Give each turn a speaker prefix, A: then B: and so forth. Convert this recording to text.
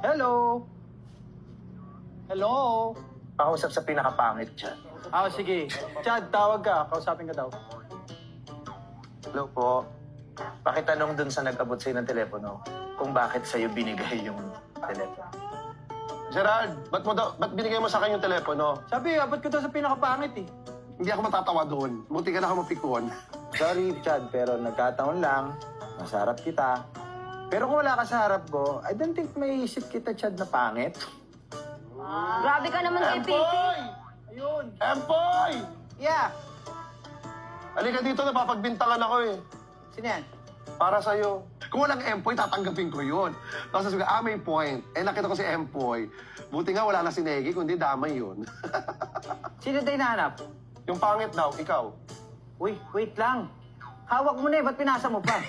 A: Hello? Hello?
B: Pakausap sa pinakapangit dyan.
A: Sige. Chad, tawag ka. Kausapin ka daw.
B: Hello po. Pakitanong dun sa nag-abot sa'yo ng telepono kung bakit sa'yo binigay yung telepono.
C: Gerald, ba't binigay mo sa akin yung telepono?
A: Sabi, abot ko daw sa pinakapangit eh.
C: Hindi ako matatawa doon. Buti ka na kumapikon.
A: Sorry, Chad, pero nagkataon lang. Nasa harap kita. Pero kung wala ka sa harap ko, I don't think may isip kita, Chad, na pangit.
D: Grabe ka naman kay Pipi.
C: Empoy!
A: Ayun.
C: Empoy!
A: Yeah.
C: Halika dito, napapagbintangan ako eh.
A: Sino yan?
C: Para sa'yo. Kung walang Empoy, tatanggapin ko yun. Tapos sabi ko, may point. Nakita ko si Empoy. Buti nga wala na si Negi, kundi damay yun.
A: Sino tayo hinahanap?
C: Yung pangit daw, ikaw.
A: Uy, wait lang. Hawak mo na eh, ba't pinasa mo pa?